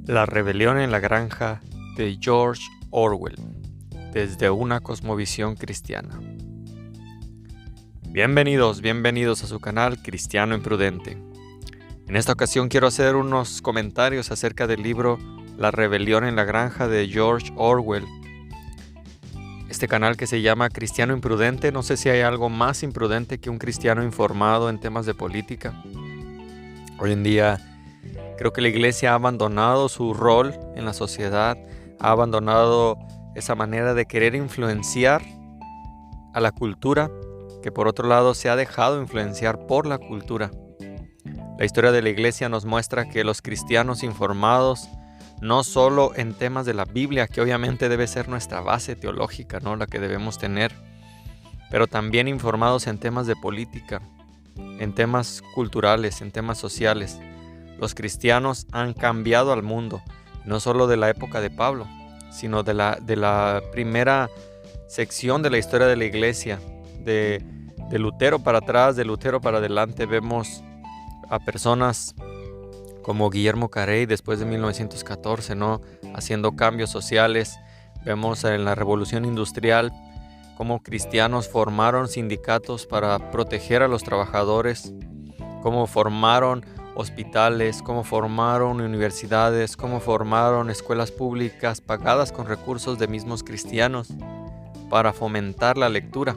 La rebelión en la granja de George Orwell, desde una cosmovisión cristiana. Bienvenidos a su canal Cristiano Imprudente. En esta ocasión quiero hacer unos comentarios acerca del libro La rebelión en la granja de George Orwell. Este canal que se llama Cristiano Imprudente, no sé si hay algo más imprudente que un cristiano informado en temas de política. Hoy en día creo que la iglesia ha abandonado su rol en la sociedad, ha abandonado esa manera de querer influenciar a la cultura, que por otro lado se ha dejado influenciar por la cultura. La historia de la iglesia nos muestra que los cristianos informados, no solo en temas de la Biblia, que obviamente debe ser nuestra base teológica, ¿no?, la que debemos tener, pero también informados en temas de política, en temas culturales, en temas sociales. Los cristianos han cambiado al mundo, no solo de la época de Pablo, sino de la primera sección de la historia de la iglesia, de Lutero para atrás, de Lutero para adelante. Vemos a personas como Guillermo Carey después de 1914, ¿no?, haciendo cambios sociales. Vemos en la Revolución Industrial cómo cristianos formaron sindicatos para proteger a los trabajadores, cómo formaron hospitales, cómo formaron universidades, cómo formaron escuelas públicas pagadas con recursos de mismos cristianos para fomentar la lectura,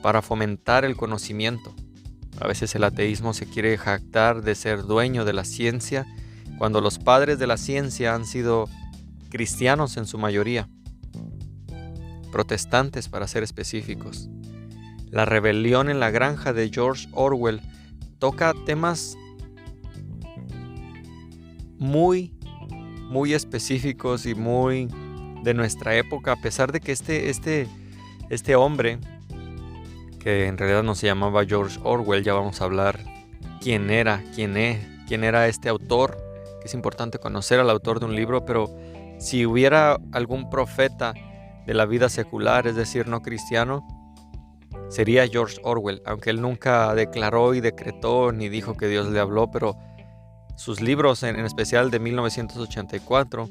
para fomentar el conocimiento. A veces el ateísmo se quiere jactar de ser dueño de la ciencia, cuando los padres de la ciencia han sido cristianos en su mayoría, protestantes para ser específicos. La rebelión en la granja de George Orwell toca temas muy específicos y muy de nuestra época, a pesar de que este hombre, que en realidad no se llamaba George Orwell, ya vamos a hablar quién era este autor, que es importante conocer al autor de un libro, pero si hubiera algún profeta de la vida secular, es decir, no cristiano, sería George Orwell, aunque él nunca declaró y decretó ni dijo que Dios le habló, pero sus libros, en especial de 1984,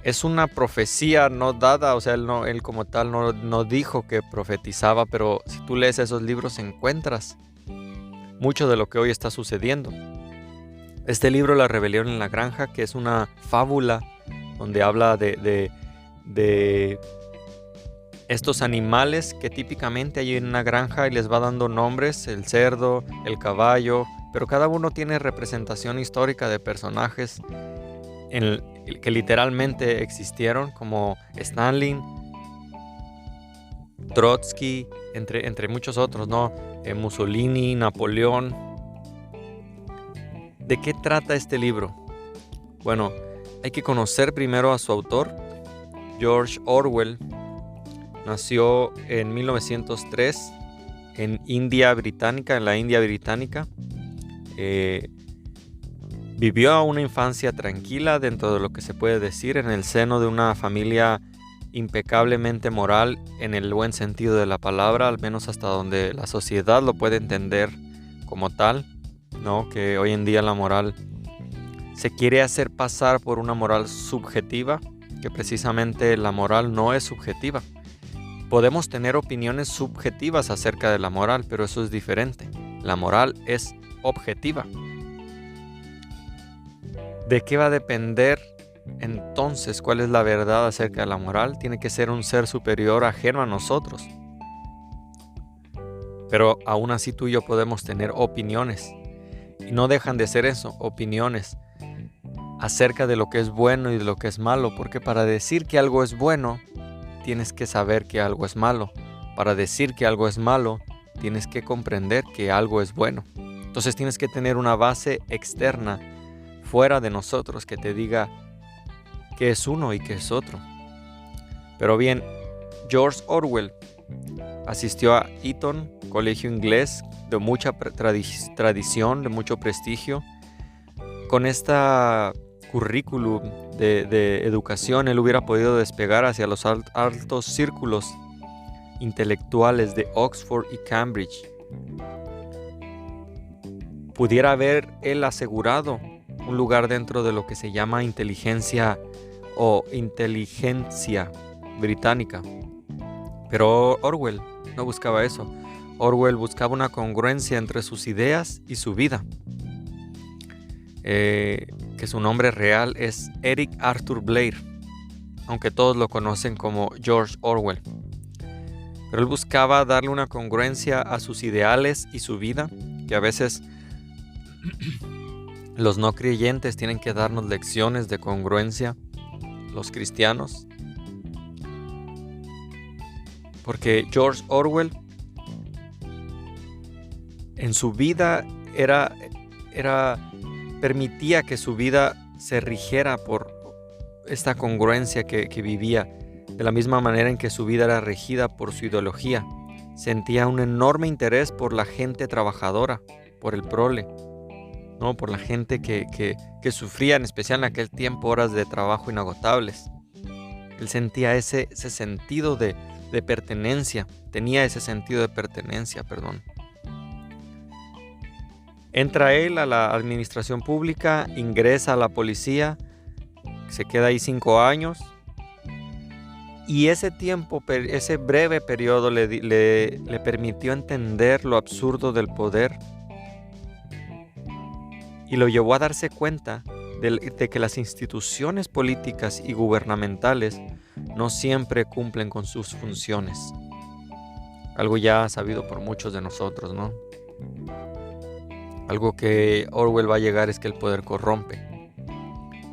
es una profecía no dada, o sea, él como tal no dijo que profetizaba, pero si tú lees esos libros encuentras mucho de lo que hoy está sucediendo. Este libro, La rebelión en la granja, que es una fábula donde habla de estos animales que típicamente hay en una granja y les va dando nombres: el cerdo, el caballo, pero cada uno tiene representación histórica de personajes que literalmente existieron, como Stalin, Trotsky, entre muchos otros, ¿no? Mussolini, Napoleón. ¿De qué trata este libro? Bueno, hay que conocer primero a su autor. George Orwell nació en 1903 en la India Británica. Vivió una infancia tranquila, dentro de lo que se puede decir, en el seno de una familia impecablemente moral, en el buen sentido de la palabra, al menos hasta donde la sociedad lo puede entender como tal, ¿no? Que hoy en día la moral se quiere hacer pasar por una moral subjetiva, que precisamente la moral no es subjetiva. Podemos tener opiniones subjetivas acerca de la moral, pero eso es diferente. La moral es objetiva. ¿De qué va a depender entonces cuál es la verdad acerca de la moral? Tiene que ser un ser superior ajeno a nosotros. Pero aún así tú y yo podemos tener opiniones. Y no dejan de ser eso, opiniones acerca de lo que es bueno y de lo que es malo. Porque para decir que algo es bueno, tienes que saber que algo es malo. Para decir que algo es malo, tienes que comprender que algo es bueno. Entonces tienes que tener una base externa, fuera de nosotros, que te diga qué es uno y qué es otro. Pero bien, George Orwell asistió a Eton, colegio inglés de mucha tradición, de mucho prestigio. Con esta currículum de educación, él hubiera podido despegar hacia los altos círculos intelectuales de Oxford y Cambridge. Pudiera haber él asegurado un lugar dentro de lo que se llama inteligencia o inteligencia británica. Pero Orwell no buscaba eso. Orwell buscaba una congruencia entre sus ideas y su vida. Que su nombre real es Eric Arthur Blair, aunque todos lo conocen como George Orwell. Pero él buscaba darle una congruencia a sus ideales y su vida, que a veces los no creyentes tienen que darnos lecciones de congruencia, los cristianos. Porque George Orwell en su vida permitía que su vida se rigiera por esta congruencia que vivía, de la misma manera en que su vida era regida por su ideología. Sentía un enorme interés por la gente trabajadora, por el prole, ¿no? Por la gente que sufría, en especial en aquel tiempo, horas de trabajo inagotables. Él sentía ese sentido de pertenencia, tenía ese sentido de pertenencia, Entra él a la administración pública, ingresa a la policía, se queda ahí 5 años. Y ese tiempo, ese breve periodo le permitió entender lo absurdo del poder y lo llevó a darse cuenta de que las instituciones políticas y gubernamentales no siempre cumplen con sus funciones. Algo ya sabido por muchos de nosotros, ¿no? Algo que Orwell va a llegar es que el poder corrompe.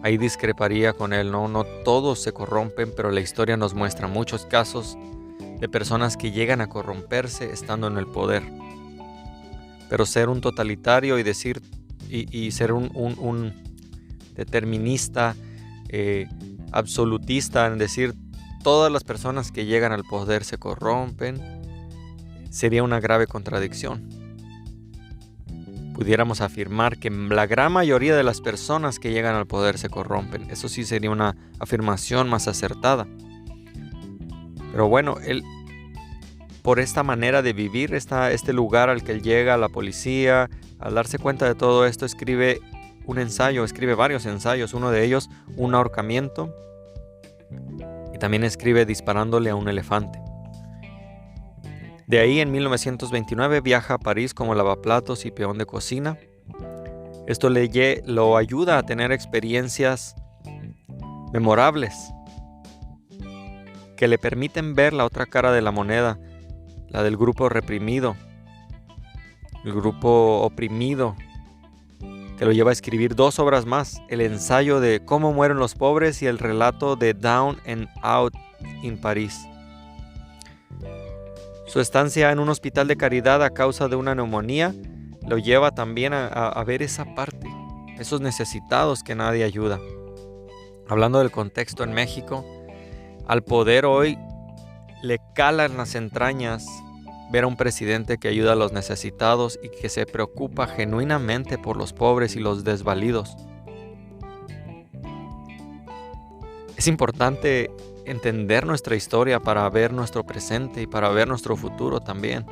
Ahí discreparía con él, ¿no? No todos se corrompen, pero la historia nos muestra muchos casos de personas que llegan a corromperse estando en el poder. Pero ser un totalitario y ser un determinista, absolutista, en decir todas las personas que llegan al poder se corrompen, sería una grave contradicción. Pudiéramos afirmar que la gran mayoría de las personas que llegan al poder se corrompen. Eso sí sería una afirmación más acertada. Pero bueno, él, por esta manera de vivir, este lugar al que él llega, a la policía, al darse cuenta de todo esto, escribe varios ensayos. Uno de ellos, un ahorcamiento. Y también escribe disparándole a un elefante. De ahí, en 1929, viaja a París como lavaplatos y peón de cocina. Esto lo ayuda a tener experiencias memorables que le permiten ver la otra cara de la moneda, la del grupo reprimido, el grupo oprimido, que lo lleva a escribir 2 obras más: el ensayo de Cómo mueren los pobres y el relato de Down and Out en París. Su estancia en un hospital de caridad a causa de una neumonía lo lleva también a ver esa parte, esos necesitados que nadie ayuda. Hablando del contexto en México, al poder hoy le cala en las entrañas ver a un presidente que ayuda a los necesitados y que se preocupa genuinamente por los pobres y los desvalidos. Es importante entender nuestra historia para ver nuestro presente y para ver nuestro futuro también.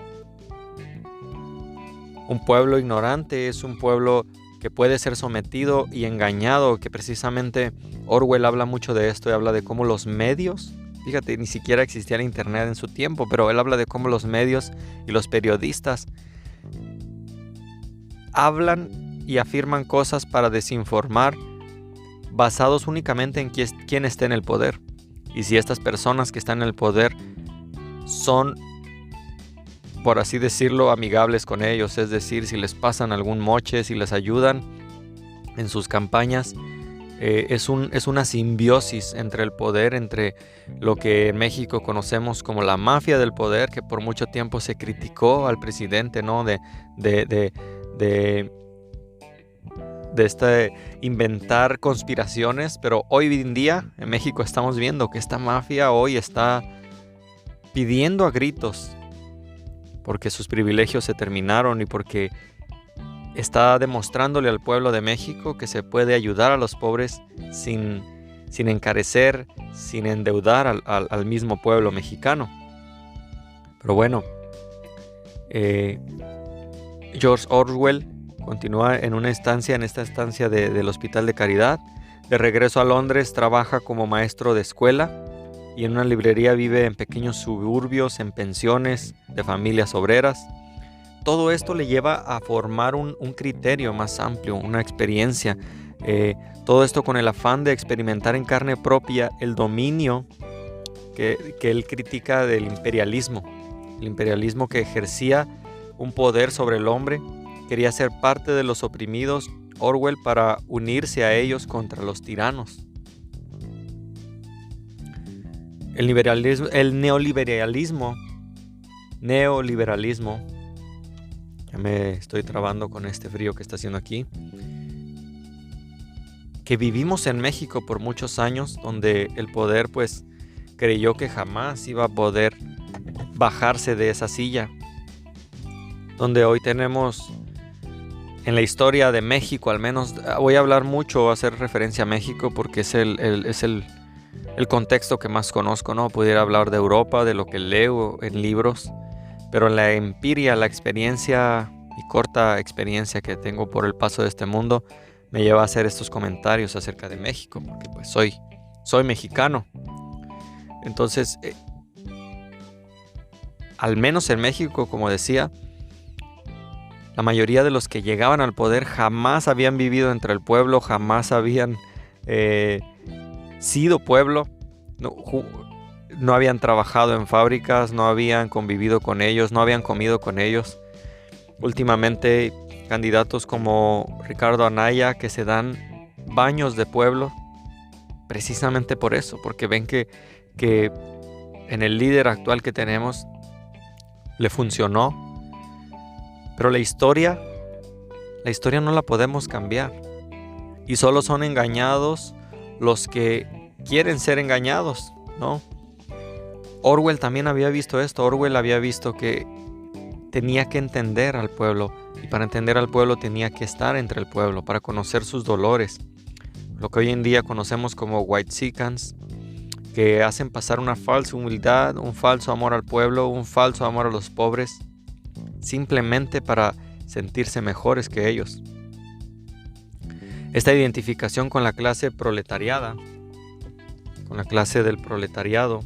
Un pueblo ignorante es un pueblo que puede ser sometido y engañado, que precisamente Orwell habla mucho de esto y habla de cómo los medios, fíjate, ni siquiera existía el internet en su tiempo, pero él habla de cómo los medios y los periodistas hablan y afirman cosas para desinformar, basados únicamente en quién está en el poder. Y si estas personas que están en el poder son, por así decirlo, amigables con ellos, es decir, si les pasan algún moche, si les ayudan en sus campañas, es una simbiosis entre el poder, entre lo que en México conocemos como la mafia del poder, que por mucho tiempo se criticó al presidente, ¿no? de inventar conspiraciones, pero hoy en día en México estamos viendo que esta mafia hoy está pidiendo a gritos porque sus privilegios se terminaron y porque está demostrándole al pueblo de México que se puede ayudar a los pobres sin encarecer, sin endeudar al mismo pueblo mexicano. Pero bueno, George Orwell Continúa en esta estancia del Hospital de Caridad. De regreso a Londres trabaja como maestro de escuela y en una librería vive en pequeños suburbios, en pensiones de familias obreras. Todo esto le lleva a formar un criterio más amplio, una experiencia. Todo esto con el afán de experimentar en carne propia el dominio que él critica del imperialismo. El imperialismo que ejercía un poder sobre el hombre. Quería ser parte de los oprimidos, Orwell, para unirse a ellos contra los tiranos. El neoliberalismo, ya me estoy trabando con este frío que está haciendo aquí, que vivimos en México por muchos años, donde el poder pues creyó que jamás iba a poder bajarse de esa silla, donde hoy tenemos en la historia de México, al menos voy a hablar mucho, hacer referencia a México porque es el contexto que más conozco, ¿no? Pudiera hablar de Europa, de lo que leo en libros, pero la empiria, la experiencia y corta experiencia que tengo por el paso de este mundo me lleva a hacer estos comentarios acerca de México, porque pues soy mexicano. Entonces, al menos en México, como decía, la mayoría de los que llegaban al poder jamás habían vivido entre el pueblo, jamás habían sido pueblo, no habían trabajado en fábricas, no habían convivido con ellos, no habían comido con ellos. Últimamente, candidatos como Ricardo Anaya que se dan baños de pueblo, precisamente por eso, porque ven que en el líder actual que tenemos le funcionó. Pero la historia no la podemos cambiar. Y solo son engañados los que quieren ser engañados, ¿no? Orwell también había visto esto. Orwell había visto que tenía que entender al pueblo. Y para entender al pueblo tenía que estar entre el pueblo, para conocer sus dolores. Lo que hoy en día conocemos como whitexicans, que hacen pasar una falsa humildad, un falso amor al pueblo, un falso amor a los pobres, simplemente para sentirse mejores que ellos. Esta identificación con la clase proletariada, con la clase del proletariado,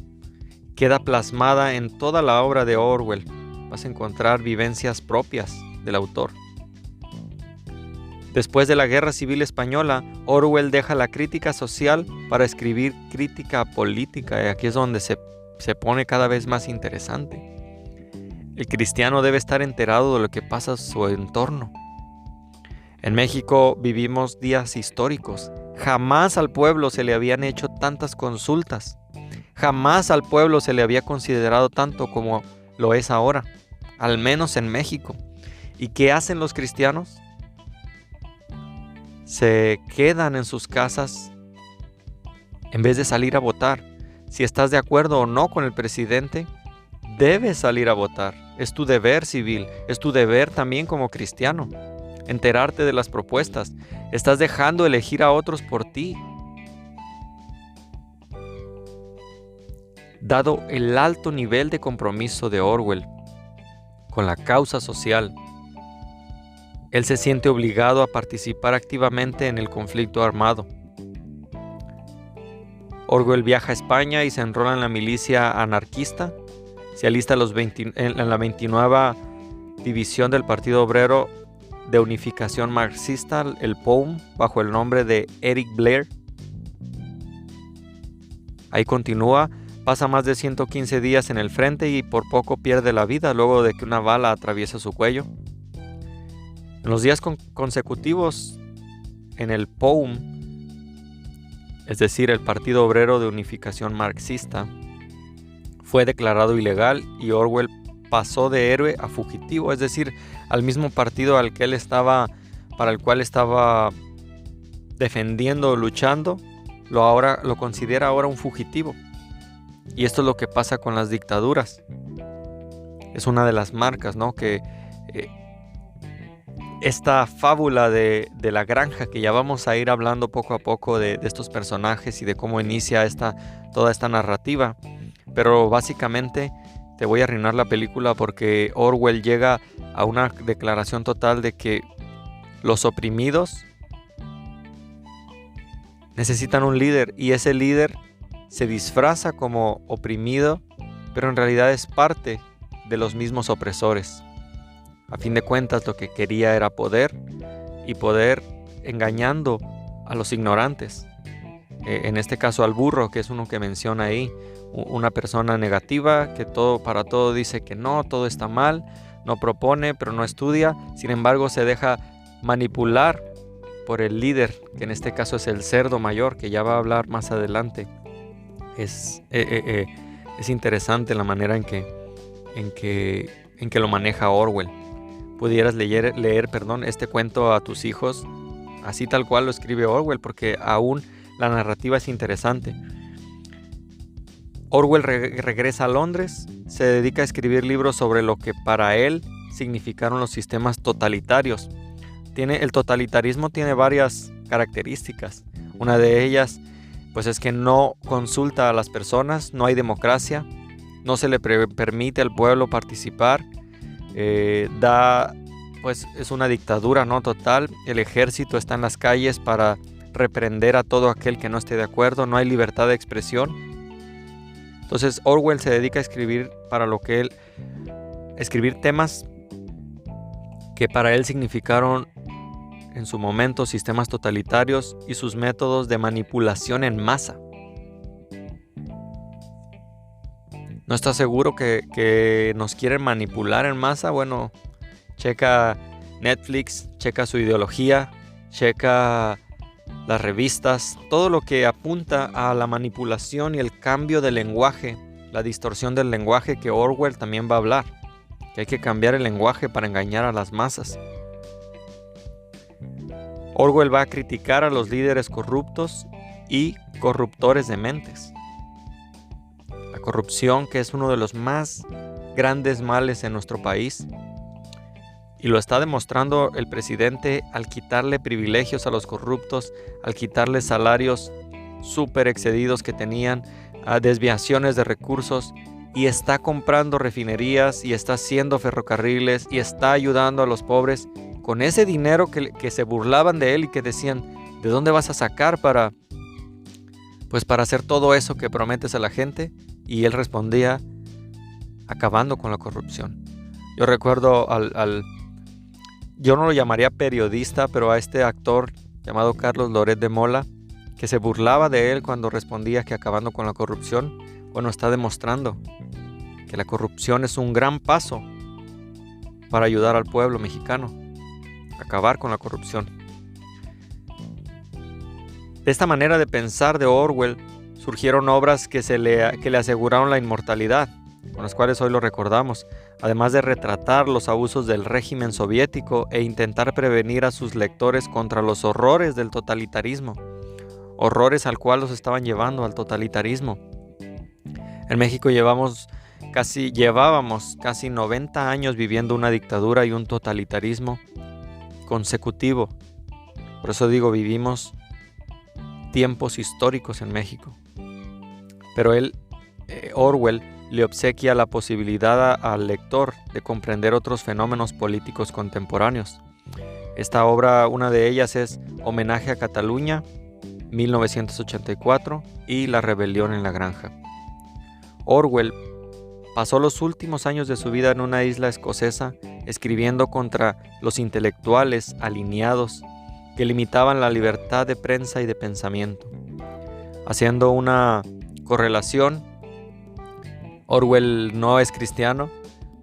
queda plasmada en toda la obra de Orwell. Vas a encontrar vivencias propias del autor. Después de la Guerra Civil Española, Orwell deja la crítica social para escribir crítica política, y aquí es donde se pone cada vez más interesante. El cristiano debe estar enterado de lo que pasa en su entorno. En México vivimos días históricos. Jamás al pueblo se le habían hecho tantas consultas. Jamás al pueblo se le había considerado tanto como lo es ahora, al menos en México. ¿Y qué hacen los cristianos? Se quedan en sus casas en vez de salir a votar. Si estás de acuerdo o no con el presidente, debes salir a votar. Es tu deber civil, es tu deber también como cristiano. Enterarte de las propuestas. Estás dejando elegir a otros por ti. Dado el alto nivel de compromiso de Orwell con la causa social, él se siente obligado a participar activamente en el conflicto armado. Orwell viaja a España y se enrola en la milicia anarquista. Se alista en la 29 División del Partido Obrero de Unificación Marxista, el POUM, bajo el nombre de Eric Blair. Ahí continúa, pasa más de 115 días en el frente y por poco pierde la vida luego de que una bala atraviesa su cuello. En los días consecutivos en el POUM, es decir, el Partido Obrero de Unificación Marxista, fue declarado ilegal y Orwell pasó de héroe a fugitivo, es decir, al mismo partido para el cual estaba defendiendo o luchando, lo considera ahora un fugitivo. Y esto es lo que pasa con las dictaduras. Es una de las marcas, ¿no? Que esta fábula de la granja, que ya vamos a ir hablando poco a poco de estos personajes y de cómo inicia toda esta narrativa. Pero básicamente te voy a arruinar la película porque Orwell llega a una declaración total de que Los oprimidos necesitan un líder y ese líder se disfraza como oprimido, pero en realidad es parte de los mismos opresores. A fin de cuentas, lo que quería era poder y poder engañando a los ignorantes. En este caso al burro, que es uno que menciona ahí, una persona negativa que para todo dice que no, todo está mal, no propone, pero no estudia, sin embargo se deja manipular por el líder, que en este caso es el cerdo mayor, que ya va a hablar más adelante. Es interesante la manera en que lo maneja Orwell. Pudieras leer este cuento a tus hijos, así tal cual lo escribe Orwell, porque aún la narrativa es interesante. Orwell regresa a Londres, se dedica a escribir libros sobre lo que para él significaron los sistemas totalitarios. El totalitarismo tiene varias características. Una de ellas pues es que no consulta a las personas, no hay democracia, no se le permite al pueblo participar, pues es una dictadura, ¿no? Total. El ejército está en las calles para reprender a todo aquel que no esté de acuerdo, no hay libertad de expresión. Entonces Orwell se dedica a escribir escribir temas que para él significaron en su momento sistemas totalitarios y sus métodos de manipulación en masa. ¿No estás seguro que nos quieren manipular en masa? Bueno, checa Netflix, checa su ideología, checa las revistas, todo lo que apunta a la manipulación y el cambio del lenguaje, la distorsión del lenguaje, que Orwell también va a hablar, que hay que cambiar el lenguaje para engañar a las masas. Orwell va a criticar a los líderes corruptos y corruptores de mentes. La corrupción, que es uno de los más grandes males en nuestro país, y lo está demostrando el presidente al quitarle privilegios a los corruptos, al quitarle salarios súper excedidos que tenían, a desviaciones de recursos, y está comprando refinerías y está haciendo ferrocarriles y está ayudando a los pobres con ese dinero que se burlaban de él y que decían, ¿de dónde vas a sacar para hacer todo eso que prometes a la gente? Y él respondía, acabando con la corrupción. Yo recuerdo yo no lo llamaría periodista, pero a este actor llamado Carlos Loret de Mola, que se burlaba de él cuando respondía que acabando con la corrupción. Bueno, está demostrando que la corrupción es un gran paso para ayudar al pueblo mexicano, acabar con la corrupción. De esta manera de pensar de Orwell surgieron obras que le aseguraron la inmortalidad, con las cuales hoy lo recordamos, además de retratar los abusos del régimen soviético e intentar prevenir a sus lectores contra los horrores del totalitarismo, horrores al cual los estaban llevando al totalitarismo. En México llevábamos casi 90 años viviendo una dictadura y un totalitarismo consecutivo. Por eso digo, vivimos tiempos históricos en México. Pero Orwell le obsequia la posibilidad al lector de comprender otros fenómenos políticos contemporáneos. Esta obra, una de ellas es Homenaje a Cataluña, 1984, y La rebelión en la granja. Orwell pasó los últimos años de su vida en una isla escocesa escribiendo contra los intelectuales alineados que limitaban la libertad de prensa y de pensamiento. Haciendo una correlación, Orwell no es cristiano,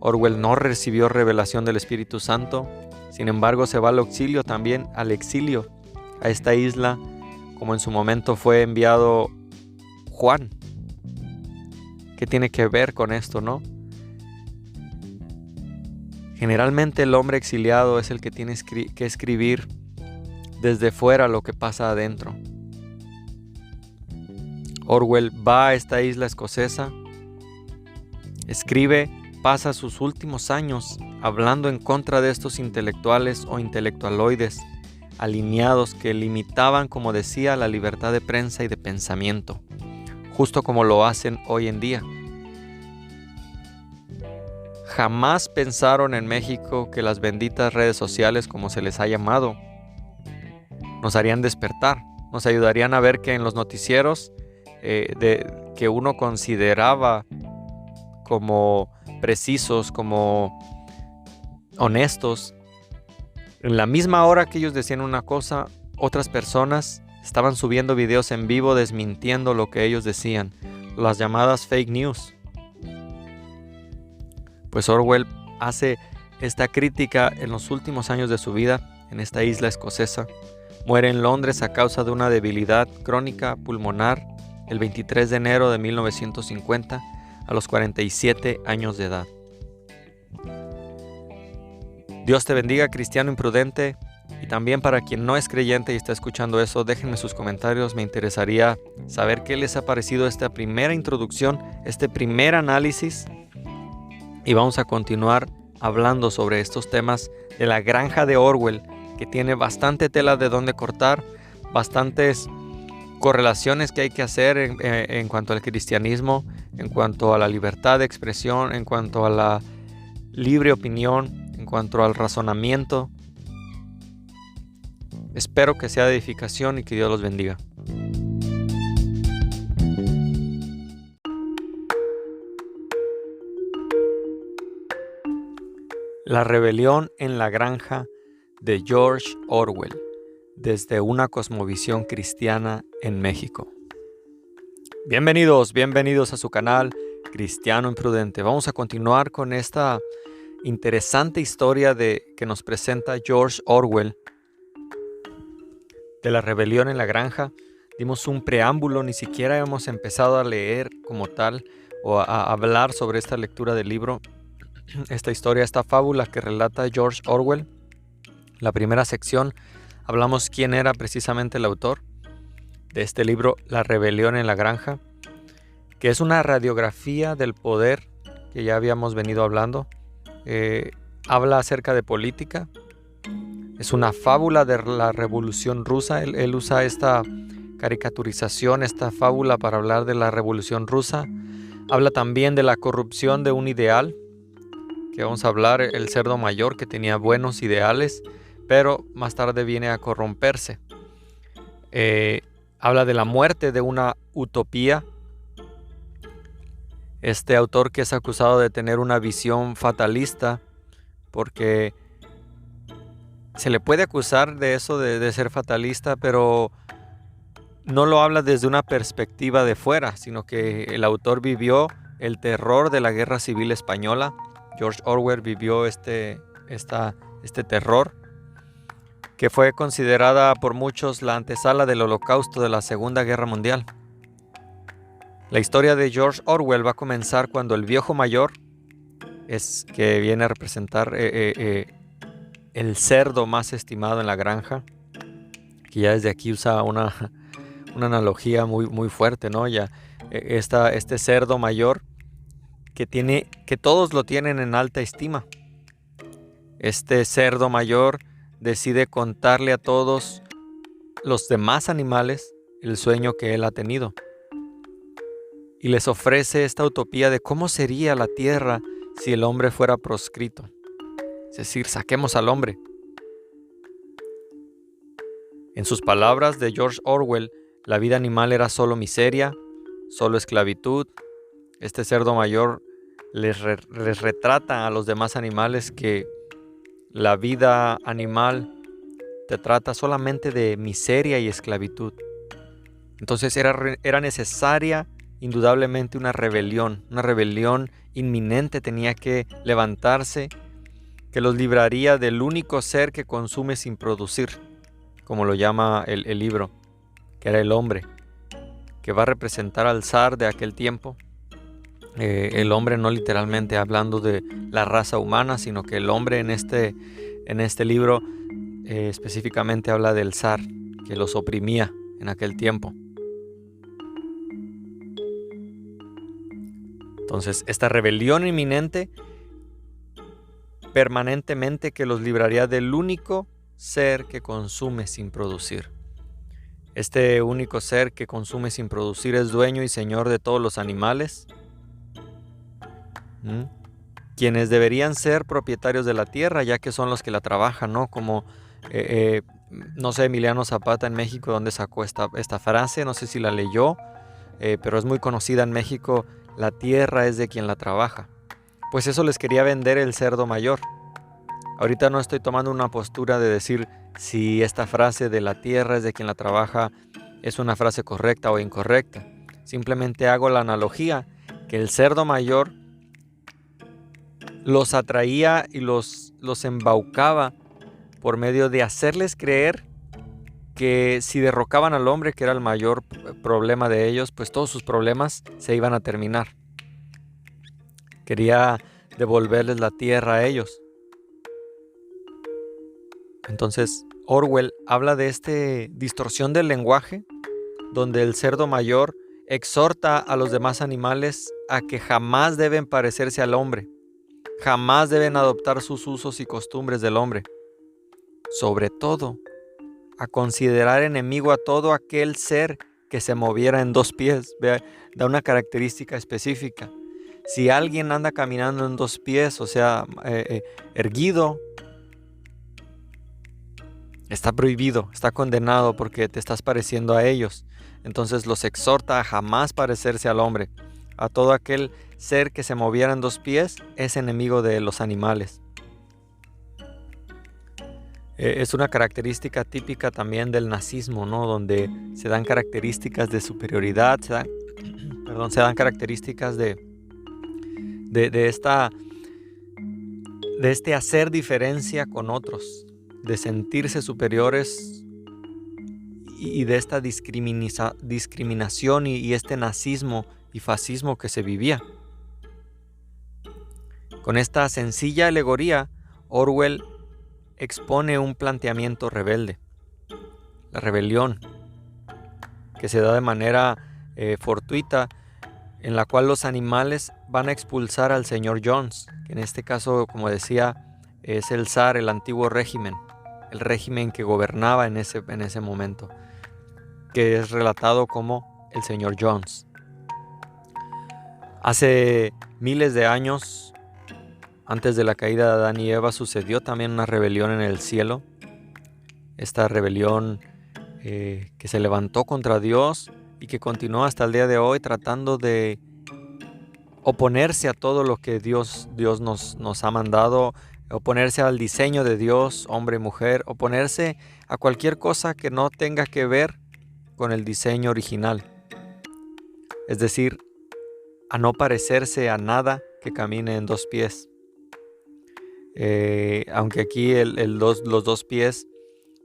Orwell no recibió revelación del Espíritu Santo, sin embargo se va al exilio también, a esta isla, como en su momento fue enviado Juan. ¿Qué tiene que ver con esto, no? Generalmente el hombre exiliado es el que tiene que escribir desde fuera lo que pasa adentro. Orwell va a esta isla escocesa, escribe, pasa sus últimos años hablando en contra de estos intelectuales o intelectualoides alineados que limitaban, como decía, la libertad de prensa y de pensamiento, justo como lo hacen hoy en día. jamás pensaron en México que las benditas redes sociales, como se les ha llamado, nos harían despertar, nos ayudarían a ver que en los noticieros que uno consideraba como precisos, como honestos, en la misma hora que ellos decían una cosa, otras personas estaban subiendo videos en vivo desmintiendo lo que ellos decían, las llamadas fake news. Pues Orwell hace esta crítica en los últimos años de su vida en esta isla escocesa. Muere en Londres a causa de una debilidad crónica pulmonar el 23 de enero de 1950 a los 47 años de edad. Dios te bendiga, cristiano imprudente. Y también para quien no es creyente y está escuchando eso, déjenme sus comentarios. Me interesaría saber qué les ha parecido esta primera introducción, este primer análisis. Y vamos a continuar hablando sobre estos temas de la granja de Orwell, que tiene bastante tela de dónde cortar, bastantes correlaciones que hay que hacer en cuanto al cristianismo, en cuanto a la libertad de expresión, en cuanto a la libre opinión, en cuanto al razonamiento. Espero que sea de edificación y que Dios los bendiga. La rebelión en la granja de George Orwell, desde una cosmovisión cristiana en México. Bienvenidos a su canal Cristiano Imprudente. Vamos a continuar con esta interesante historia que nos presenta George Orwell de la rebelión en la granja. Dimos un preámbulo, ni siquiera hemos empezado a leer como tal o a hablar sobre esta lectura del libro, esta historia, esta fábula que relata George Orwell. La primera sección hablamos quién era precisamente el autor de este libro, La rebelión en la granja, que es una radiografía del poder que ya habíamos venido hablando. Habla acerca de política. Es una fábula de la Revolución Rusa. Él usa esta caricaturización, esta fábula para hablar de la Revolución Rusa. Habla también de la corrupción de un ideal, que vamos a hablar, el cerdo mayor que tenía buenos ideales, pero más tarde viene a corromperse. Habla de la muerte de una utopía. Este autor que es acusado de tener una visión fatalista, porque se le puede acusar de eso, de ser fatalista, pero no lo habla desde una perspectiva de fuera, sino que el autor vivió el terror de la Guerra Civil Española. George Orwell vivió este terror, que fue considerada por muchos la antesala del Holocausto de la Segunda Guerra Mundial. La historia de George Orwell va a comenzar cuando el viejo mayor, que viene a representar el cerdo más estimado en la granja, que ya desde aquí usa una analogía muy fuerte, ¿no? Ya este cerdo mayor que todos lo tienen en alta estima. Este cerdo mayor decide contarle a todos los demás animales el sueño que él ha tenido, y les ofrece esta utopía de cómo sería la tierra si el hombre fuera proscrito. Es decir, saquemos al hombre. En sus palabras de George Orwell, la vida animal era solo miseria, solo esclavitud. Este cerdo mayor les retrata a los demás animales que la vida animal te trata solamente de miseria y esclavitud. Entonces era necesaria indudablemente una rebelión inminente tenía que levantarse, que los libraría del único ser que consume sin producir, como lo llama el libro, que era el hombre, que va a representar al zar de aquel tiempo. El hombre no literalmente hablando de la raza humana, sino que el hombre en este libro específicamente habla del zar, que los oprimía en aquel tiempo. Entonces, esta rebelión inminente, permanentemente, que los libraría del único ser que consume sin producir. Este único ser que consume sin producir es dueño y señor de todos los animales. quienes deberían ser propietarios de la tierra, ya que son los que la trabajan, ¿no? Como, no sé, Emiliano Zapata en México, ¿dónde sacó esta frase? No sé si la leyó, pero es muy conocida en México: la tierra es de quien la trabaja. Pues eso les quería vender el cerdo mayor. Ahorita no estoy tomando una postura de decir si esta frase de la tierra es de quien la trabaja es una frase correcta o incorrecta. Simplemente hago la analogía que el cerdo mayor los atraía y los embaucaba por medio de hacerles creer que si derrocaban al hombre, que era el mayor problema de ellos, pues todos sus problemas se iban a terminar. Quería devolverles la tierra a ellos. Entonces, Orwell habla de esta distorsión del lenguaje, donde el cerdo mayor exhorta a los demás animales a que jamás deben parecerse al hombre, jamás deben adoptar sus usos y costumbres del hombre. Sobre todo, a considerar enemigo a todo aquel ser que se moviera en dos pies. Vea, da una característica específica. Si alguien anda caminando en dos pies, o sea, erguido, está prohibido, está condenado porque te estás pareciendo a ellos. Entonces los exhorta a jamás parecerse al hombre. A todo aquel ser que se moviera en dos pies es enemigo de los animales. Es una característica típica también del nazismo, ¿no? Donde se dan características de superioridad, se dan características de este hacer diferencia con otros, de sentirse superiores y de esta discriminación y este nazismo y fascismo que se vivía. Con esta sencilla alegoría, Orwell expone un planteamiento rebelde, la rebelión, que se da de manera fortuita, en la cual los animales van a expulsar al señor Jones, que en este caso, como decía, es el zar, el antiguo régimen, el régimen que gobernaba en ese momento, que es relatado como el señor Jones. Hace miles de años, antes de la caída de Adán y Eva, sucedió también una rebelión en el cielo. Esta rebelión que se levantó contra Dios y que continúa hasta el día de hoy tratando de oponerse a todo lo que Dios nos ha mandado, oponerse al diseño de Dios, hombre y mujer, oponerse a cualquier cosa que no tenga que ver con el diseño original. Es decir, a no parecerse a nada que camine en dos pies. Aunque aquí los dos pies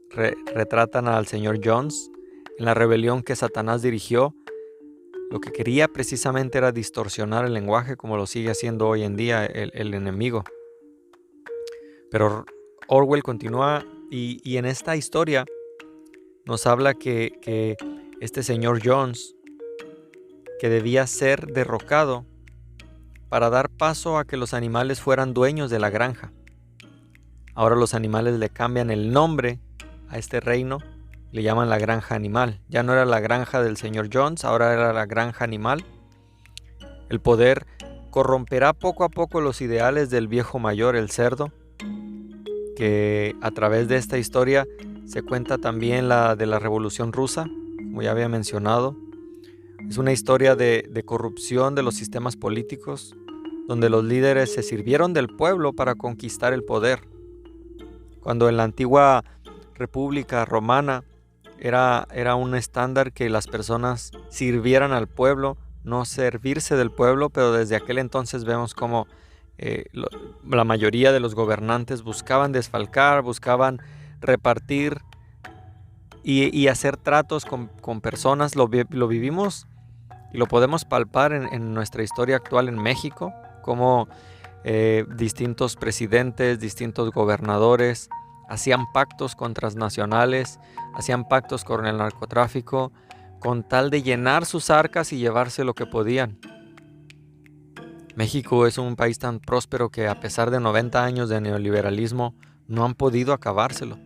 retratan al señor Jones, en la rebelión que Satanás dirigió, lo que quería precisamente era distorsionar el lenguaje, como lo sigue haciendo hoy en día el enemigo. Pero Orwell continúa y en esta historia nos habla que este señor Jones, que debía ser derrocado para dar paso a que los animales fueran dueños de la granja. Ahora los animales le cambian el nombre a este reino, le llaman la granja animal. Ya no era la granja del señor Jones, ahora era la granja animal. El poder corromperá poco a poco los ideales del viejo mayor, el cerdo, que a través de esta historia se cuenta también la de la Revolución Rusa, como ya había mencionado. Es una historia de corrupción de los sistemas políticos, donde los líderes se sirvieron del pueblo para conquistar el poder. Cuando en la antigua República Romana era un estándar que las personas sirvieran al pueblo, no servirse del pueblo, pero desde aquel entonces vemos cómo la mayoría de los gobernantes buscaban desfalcar, buscaban repartir y hacer tratos con personas. Lo vivimos y lo podemos palpar en nuestra historia actual en México, como distintos presidentes, distintos gobernadores hacían pactos con transnacionales, hacían pactos con el narcotráfico, con tal de llenar sus arcas y llevarse lo que podían. México es un país tan próspero que a pesar de 90 años de neoliberalismo no han podido acabárselo.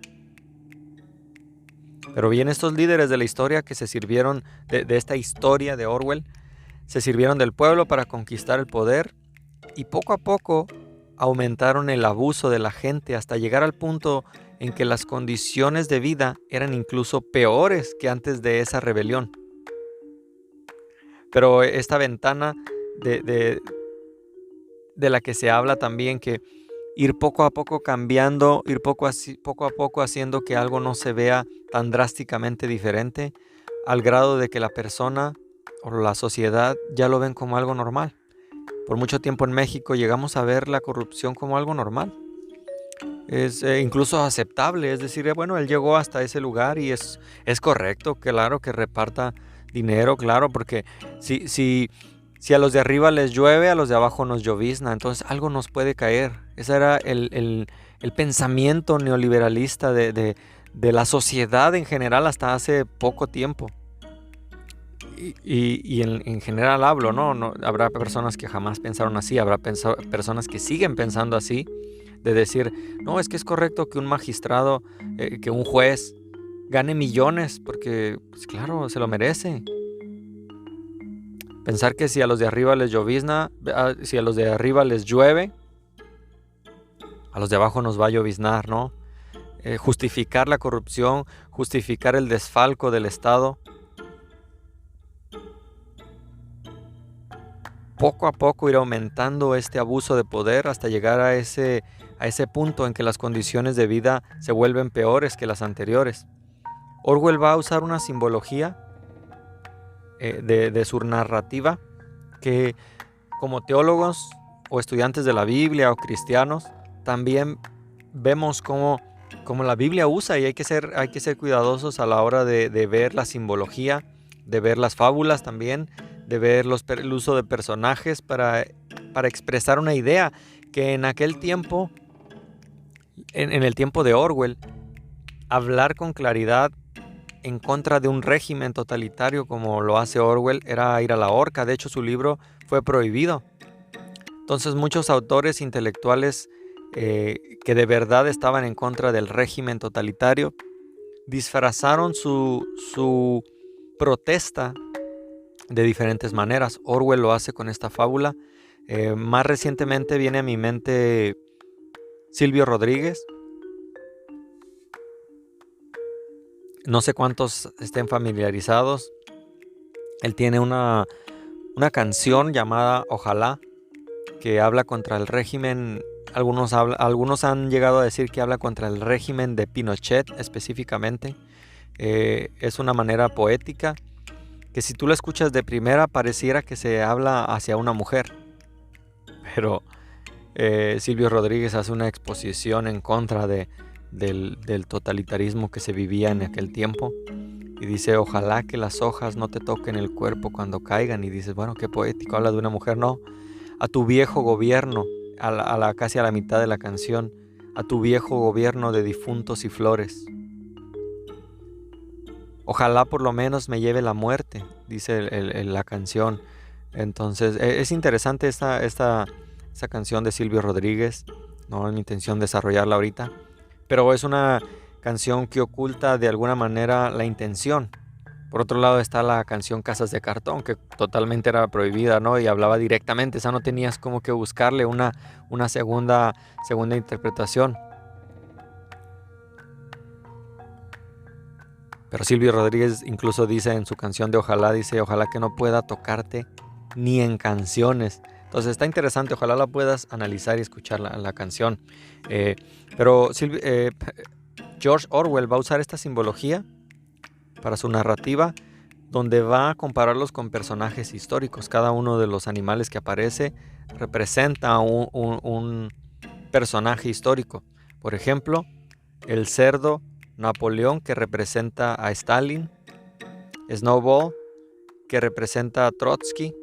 Pero bien, estos líderes de la historia que se sirvieron de esta historia de Orwell, se sirvieron del pueblo para conquistar el poder y poco a poco aumentaron el abuso de la gente hasta llegar al punto en que las condiciones de vida eran incluso peores que antes de esa rebelión. Pero esta ventana de la que se habla también, que ir poco a poco cambiando, ir poco a poco haciendo que algo no se vea tan drásticamente diferente, al grado de que la persona o la sociedad ya lo ven como algo normal. Por mucho tiempo en México llegamos a ver la corrupción como algo normal. Es incluso aceptable, es decir, bueno, él llegó hasta ese lugar y es correcto, claro, que reparta dinero, claro, porque si a los de arriba les llueve, a los de abajo nos llovizna, entonces algo nos puede caer. Ese era el pensamiento neoliberalista de la sociedad en general hasta hace poco tiempo. Y en general hablo, ¿no? Habrá personas que jamás pensaron así, habrá personas que siguen pensando así, de decir, no, es que es correcto que un magistrado, que un juez gane millones, porque, pues claro, se lo merece. Pensar que si a los de arriba les llovizna, si a los de arriba les llueve, a los de abajo nos va a lloviznar, ¿no? Justificar la corrupción, justificar el desfalco del Estado. Poco a poco ir aumentando este abuso de poder hasta llegar a ese punto en que las condiciones de vida se vuelven peores que las anteriores. Orwell va a usar una simbología de su narrativa que, como teólogos o estudiantes de la Biblia o cristianos, también vemos cómo la Biblia usa, y hay que ser cuidadosos a la hora de ver la simbología, de ver las fábulas también, de ver el uso de personajes para expresar una idea que en aquel tiempo, en el tiempo de Orwell, hablar con claridad en contra de un régimen totalitario como lo hace Orwell era ir a la horca. De hecho, su libro fue prohibido. Entonces, muchos autores intelectuales que de verdad estaban en contra del régimen totalitario disfrazaron su protesta de diferentes maneras. Orwell lo hace con esta fábula. Más recientemente viene a mi mente Silvio Rodríguez. No sé cuántos estén familiarizados. Él tiene una canción llamada Ojalá, que habla contra el régimen. Algunos han llegado a decir que habla contra el régimen de Pinochet específicamente. Es una manera poética que, si tú la escuchas de primera, pareciera que se habla hacia una mujer. Pero Silvio Rodríguez hace una exposición en contra del totalitarismo que se vivía en aquel tiempo. Y dice, ojalá que las hojas no te toquen el cuerpo cuando caigan. Y dices, bueno, qué poético, habla de una mujer. No, a tu viejo gobierno, casi a la mitad de la canción, a tu viejo gobierno de difuntos y flores. Ojalá por lo menos me lleve la muerte, dice la canción. Entonces, es interesante esta canción de Silvio Rodríguez. No es mi intención desarrollarla ahorita, pero es una canción que oculta de alguna manera la intención. Por otro lado está la canción Casas de Cartón, que totalmente era prohibida, ¿no? Y hablaba directamente, no tenías como que buscarle una segunda interpretación. Pero Silvio Rodríguez incluso dice en su canción de Ojalá, dice, ojalá que no pueda tocarte ni en canciones. Entonces está interesante, ojalá la puedas analizar y escuchar la canción. Pero George Orwell va a usar esta simbología para su narrativa, donde va a compararlos con personajes históricos. Cada uno de los animales que aparece representa un personaje histórico. Por ejemplo, el cerdo Napoleón, que representa a Stalin; Snowball, que representa a Trotsky;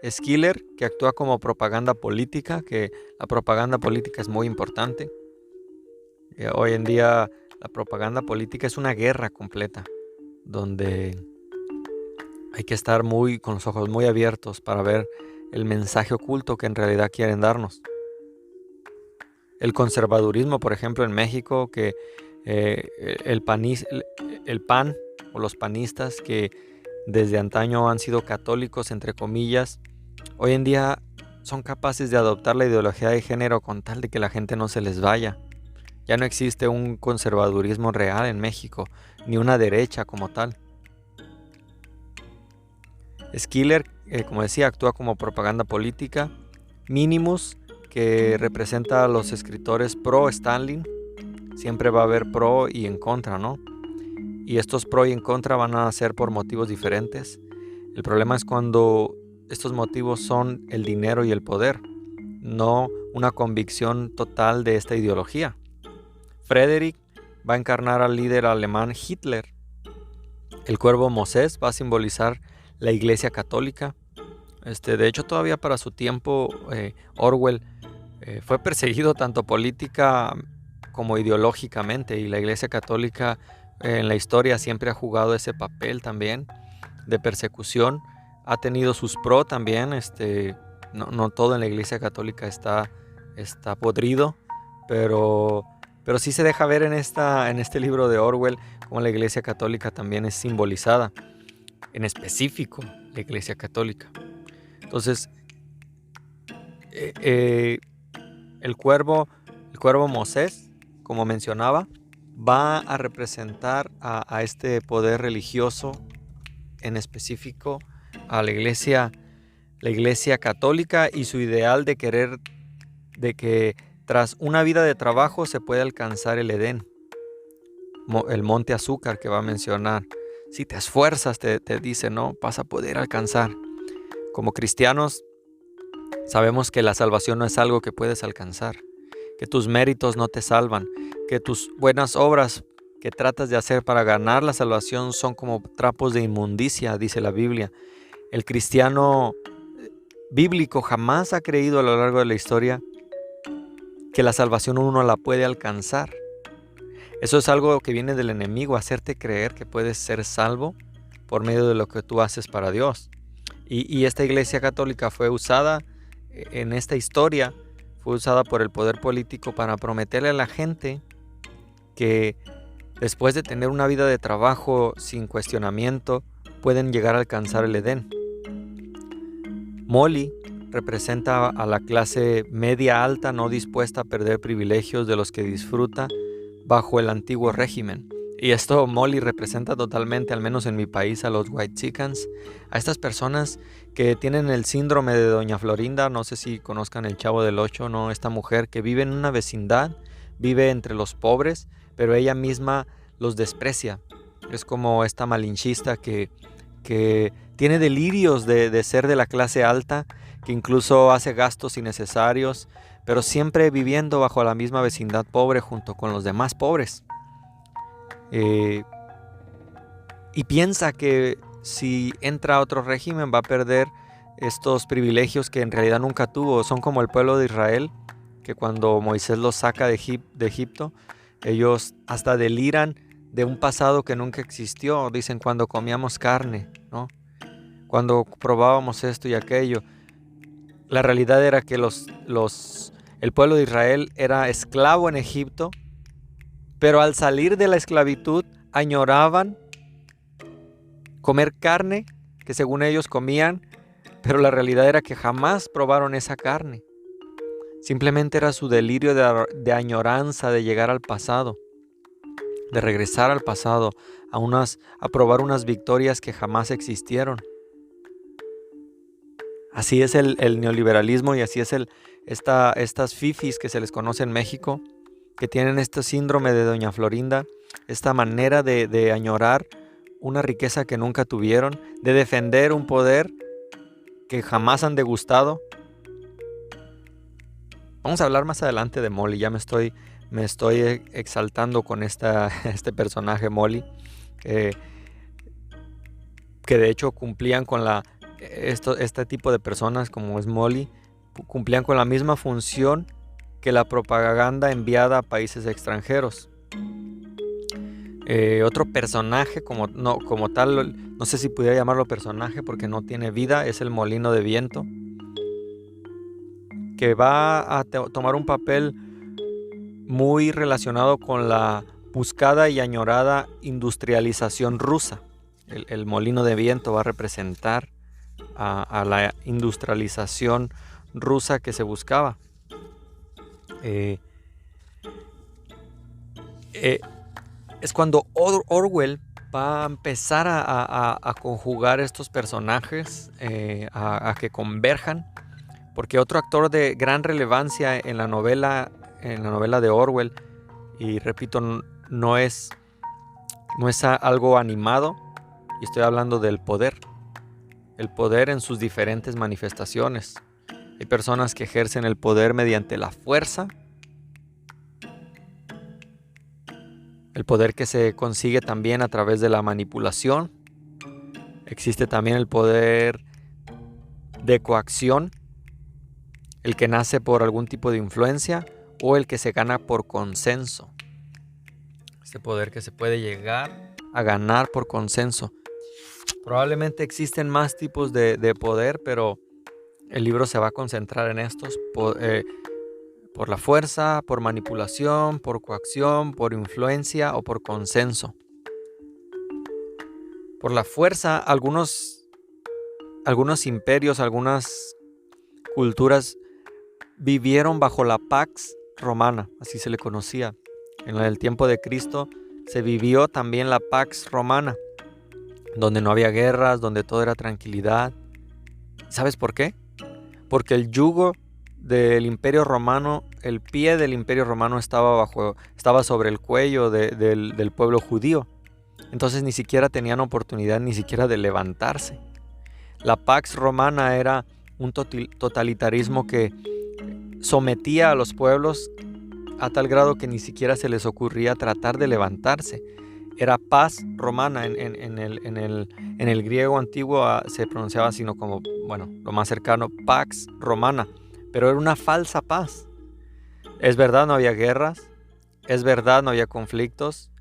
Skiller, que actúa como propaganda política, que la propaganda política es muy importante. Hoy en día la propaganda política es una guerra completa, donde hay que estar con los ojos muy abiertos para ver el mensaje oculto que en realidad quieren darnos. El conservadurismo, por ejemplo, en México, que el PAN o los panistas, que desde antaño han sido católicos, entre comillas, hoy en día son capaces de adoptar la ideología de género con tal de que la gente no se les vaya. Ya no existe un conservadurismo real en México, ni una derecha como tal. Skiller, como decía, actúa como propaganda política. Minimus, que representa a los escritores pro Stalin, siempre va a haber pro y en contra, ¿no? Y estos pro y en contra van a ser por motivos diferentes. El problema es cuando estos motivos son el dinero y el poder, no una convicción total de esta ideología. Frederick va a encarnar al líder alemán Hitler. El cuervo Moses va a simbolizar la Iglesia Católica. De hecho, todavía para su tiempo, Orwell fue perseguido tanto política como ideológicamente, y la Iglesia Católica en la historia siempre ha jugado ese papel también de persecución. Ha tenido sus pro también. No todo en la Iglesia Católica está podrido, pero sí se deja ver en este libro de Orwell cómo la Iglesia Católica también es simbolizada, en específico la Iglesia Católica. Entonces, el cuervo Moses, como mencionaba, va a representar a este poder religioso, en específico a la Iglesia Católica, y su ideal de que tras una vida de trabajo se puede alcanzar el Edén, el monte azúcar que va a mencionar. Si te esfuerzas, te dice, ¿no?, vas a poder alcanzar. Como cristianos, sabemos que la salvación no es algo que puedes alcanzar, que tus méritos no te salvan, que tus buenas obras que tratas de hacer para ganar la salvación son como trapos de inmundicia, dice la Biblia. El cristiano bíblico jamás ha creído a lo largo de la historia que la salvación uno la puede alcanzar. Eso es algo que viene del enemigo, hacerte creer que puedes ser salvo por medio de lo que tú haces para Dios. Y esta Iglesia Católica fue usada en esta historia, fue usada por el poder político para prometerle a la gente que después de tener una vida de trabajo sin cuestionamiento, pueden llegar a alcanzar el Edén. Molly representa a la clase media alta no dispuesta a perder privilegios de los que disfruta bajo el antiguo régimen. Y esto Molly representa totalmente, al menos en mi país, a los Whitexicans, a estas personas que tienen el síndrome de Doña Florinda. No sé si conozcan el Chavo del Ocho, ¿no? Esta mujer que vive en una vecindad, vive entre los pobres, pero ella misma los desprecia. Es como esta malinchista que tiene delirios de ser de la clase alta, que incluso hace gastos innecesarios, pero siempre viviendo bajo la misma vecindad pobre junto con los demás pobres. Y piensa que si entra a otro régimen va a perder estos privilegios que en realidad nunca tuvo. Son como el pueblo de Israel, que cuando Moisés los saca de Egipto, ellos hasta deliran de un pasado que nunca existió. Dicen, cuando comíamos carne, ¿no?, cuando probábamos esto y aquello. La realidad era que el pueblo de Israel era esclavo en Egipto, pero al salir de la esclavitud añoraban comer carne que según ellos comían, pero la realidad era que jamás probaron esa carne. Simplemente era su delirio de añoranza, de llegar al pasado, de regresar al pasado, a probar unas victorias que jamás existieron. Así es el neoliberalismo, y así es estas fifis que se les conoce en México, que tienen este síndrome de Doña Florinda, esta manera de añorar una riqueza que nunca tuvieron, de defender un poder que jamás han degustado. Vamos a hablar más adelante de Molly. Ya me estoy exaltando con este personaje Molly, que de hecho cumplían con este tipo de personas como es Molly, cumplían con la misma función que la propaganda enviada a países extranjeros. Otro personaje como tal, no sé si pudiera llamarlo personaje porque no tiene vida, es el molino de viento, que va a tomar un papel muy relacionado con la buscada y añorada industrialización rusa. El molino de viento va a representar a la industrialización rusa que se buscaba. Es cuando Orwell va a empezar a conjugar estos personajes, a que converjan, porque otro actor de gran relevancia en la novela de Orwell, y repito, no es algo animado, y estoy hablando del poder, el poder en sus diferentes manifestaciones. Hay personas que ejercen el poder mediante la fuerza, el poder que se consigue también a través de la manipulación. Existe también el poder de coacción, el que nace por algún tipo de influencia o el que se gana por consenso. Este poder que se puede llegar a ganar por consenso. Probablemente existen más tipos de poder, pero el libro se va a concentrar en estos: por la fuerza, por manipulación, por coacción, por influencia o por consenso. Por la fuerza, algunos imperios, algunas culturas vivieron bajo la Pax Romana, así se le conocía. En el tiempo de Cristo se vivió también la Pax Romana, donde no había guerras, donde todo era tranquilidad. ¿Sabes por qué? Porque el yugo del Imperio Romano, el pie del Imperio Romano estaba sobre el cuello del pueblo judío. Entonces ni siquiera tenían oportunidad ni siquiera de levantarse. La Pax Romana era un totalitarismo que sometía a los pueblos a tal grado que ni siquiera se les ocurría tratar de levantarse. Era paz romana. En el griego antiguo se pronunciaba sino como, lo más cercano, Pax Romana, pero era una falsa paz. Es verdad, no había guerras, es verdad, no había conflictos,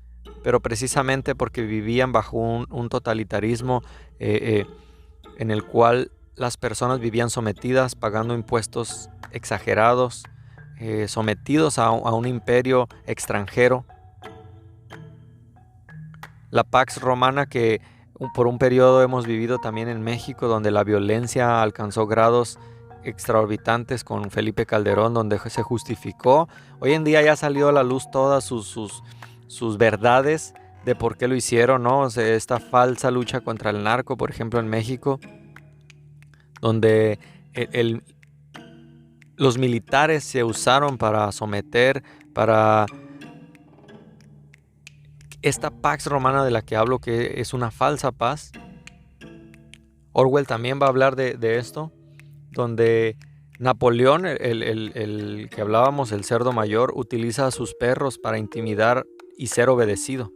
pero precisamente porque vivían bajo un totalitarismo en el cual las personas vivían sometidas, pagando impuestos exagerados, sometidos a un imperio extranjero. La Pax Romana que por un periodo hemos vivido también en México, donde la violencia alcanzó grados extraorbitantes con Felipe Calderón, donde se justificó. Hoy en día ya salió a la luz todas sus verdades de por qué lo hicieron, ¿no? O sea, esta falsa lucha contra el narco, por ejemplo, en México, donde los militares se usaron para someter, para esta Pax Romana de la que hablo, que es una falsa paz. Orwell también va a hablar de esto, donde Napoleón, el que hablábamos, el cerdo mayor, utiliza a sus perros para intimidar y ser obedecido.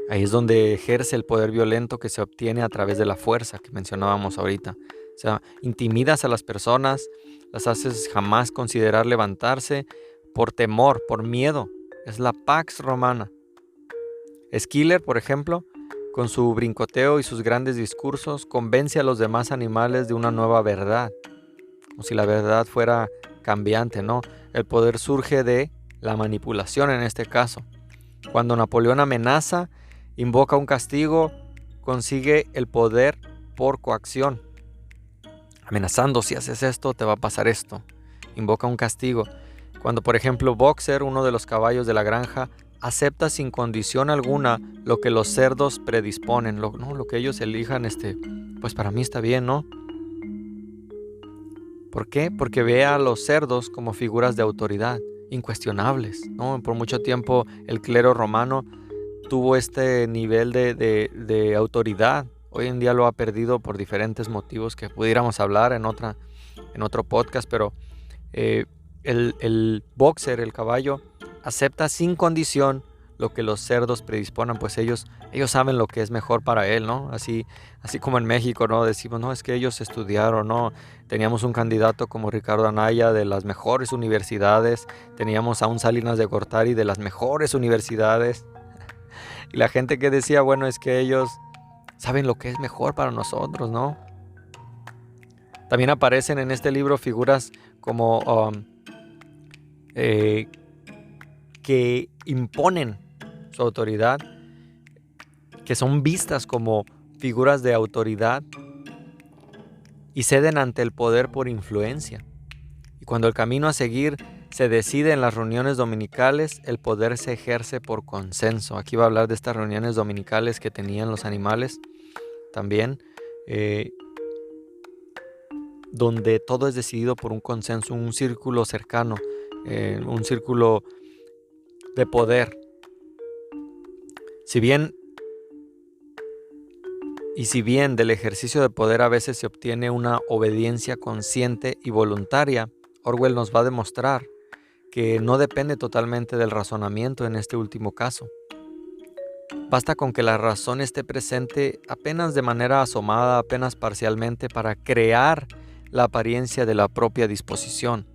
Ahí es donde ejerce el poder violento que se obtiene a través de la fuerza que mencionábamos ahorita. O sea, intimidas a las personas, las haces jamás considerar levantarse por temor, por miedo. Es la Pax Romana. Schiller, por ejemplo, con su brincoteo y sus grandes discursos, convence a los demás animales de una nueva verdad, como si la verdad fuera cambiante, ¿no? El poder surge de la manipulación en este caso. Cuando Napoleón amenaza, invoca un castigo, consigue el poder por coacción. Amenazando: si haces esto, te va a pasar esto. Invoca un castigo. Cuando, por ejemplo, Boxer, uno de los caballos de la granja, acepta sin condición alguna lo que los cerdos predisponen, lo que ellos elijan, pues para mí está bien, ¿no? ¿Por qué? Porque ve a los cerdos como figuras de autoridad, incuestionables, ¿no? Por mucho tiempo el clero romano tuvo este nivel de autoridad. Hoy en día lo ha perdido por diferentes motivos que pudiéramos hablar en otro podcast, pero el boxer, el caballo, acepta sin condición lo que los cerdos predisponan, pues ellos saben lo que es mejor para él, ¿no? Así como en México, ¿no? Decimos, no, es que ellos estudiaron, ¿no? Teníamos un candidato como Ricardo Anaya de las mejores universidades, teníamos a un Salinas de Gortari de las mejores universidades, y la gente que decía, bueno, es que ellos saben lo que es mejor para nosotros, ¿no? También aparecen en este libro figuras como que imponen su autoridad, que son vistas como figuras de autoridad, y ceden ante el poder por influencia. Y cuando el camino a seguir se decide en las reuniones dominicales, el poder se ejerce por consenso. Aquí va a hablar de estas reuniones dominicales que tenían los animales también, donde todo es decidido por un consenso, un círculo cercano, un círculo de poder. Si bien del ejercicio de poder a veces se obtiene una obediencia consciente y voluntaria, Orwell nos va a demostrar que no depende totalmente del razonamiento en este último caso. Basta con que la razón esté presente apenas de manera asomada, apenas parcialmente, para crear la apariencia de la propia disposición.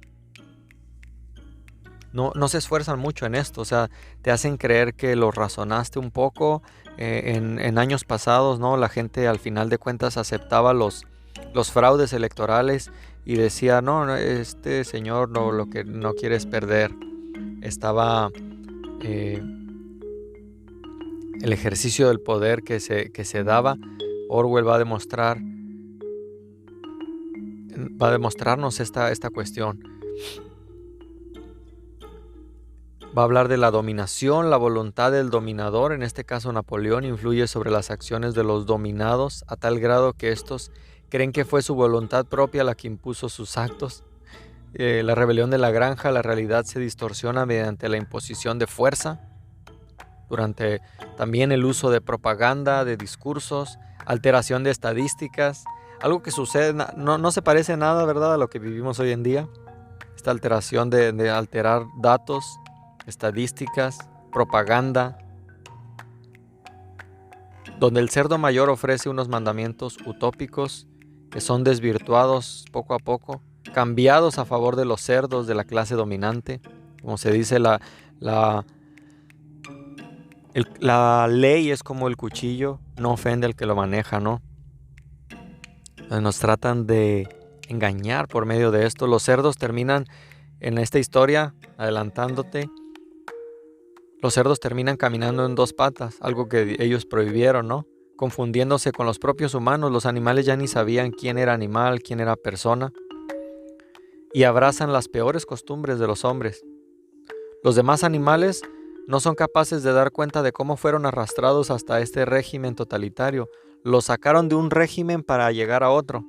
No se esfuerzan mucho en esto, o sea, te hacen creer que lo razonaste un poco. En años pasados, ¿no? La gente al final de cuentas aceptaba los fraudes electorales y decía, no, este señor lo que no quiere es perder. Estaba el ejercicio del poder que se daba. Orwell va a demostrarnos esta cuestión. Va a hablar de la dominación, la voluntad del dominador. En este caso, Napoleón influye sobre las acciones de los dominados a tal grado que estos creen que fue su voluntad propia la que impuso sus actos. La rebelión de la granja, la realidad se distorsiona mediante la imposición de fuerza, durante también el uso de propaganda, de discursos, alteración de estadísticas, algo que sucede, no se parece nada, ¿verdad?, a lo que vivimos hoy en día. Esta alteración de alterar datos, estadísticas, propaganda, donde el cerdo mayor ofrece unos mandamientos utópicos que son desvirtuados poco a poco, cambiados a favor de los cerdos de la clase dominante. Como se dice, la ley es como el cuchillo, no ofende al que lo maneja, ¿no? Nos tratan de engañar por medio de esto. Los cerdos terminan en esta historia, adelantándote, los cerdos terminan caminando en dos patas, algo que ellos prohibieron, ¿no? Confundiéndose con los propios humanos. Los animales ya ni sabían quién era animal, quién era persona, y abrazan las peores costumbres de los hombres. Los demás animales no son capaces de dar cuenta de cómo fueron arrastrados hasta este régimen totalitario. Los sacaron de un régimen para llegar a otro.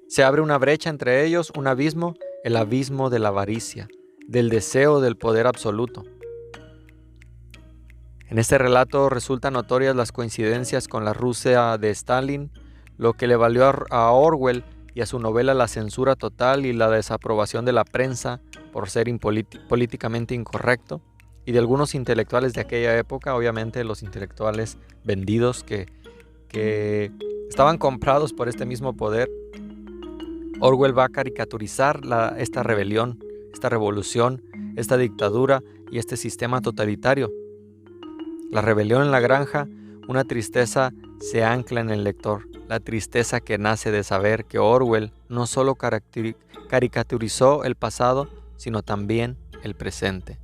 Se abre una brecha entre ellos, un abismo, el abismo de la avaricia, del deseo del poder absoluto. En este relato resultan notorias las coincidencias con la Rusia de Stalin, lo que le valió a Orwell y a su novela la censura total y la desaprobación de la prensa por ser políticamente incorrecto, y de algunos intelectuales de aquella época, obviamente los intelectuales vendidos que estaban comprados por este mismo poder. Orwell va a caricaturizar esta rebelión, esta revolución, esta dictadura y este sistema totalitario. La rebelión en la granja, una tristeza se ancla en el lector, la tristeza que nace de saber que Orwell no solo caricaturizó el pasado, sino también el presente,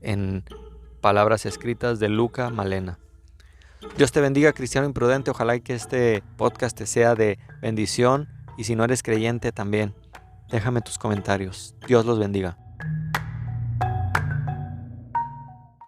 en palabras escritas de Luca Malena. Dios te bendiga, cristiano imprudente. Ojalá que este podcast te sea de bendición, y si no eres creyente también, déjame tus comentarios. Dios los bendiga.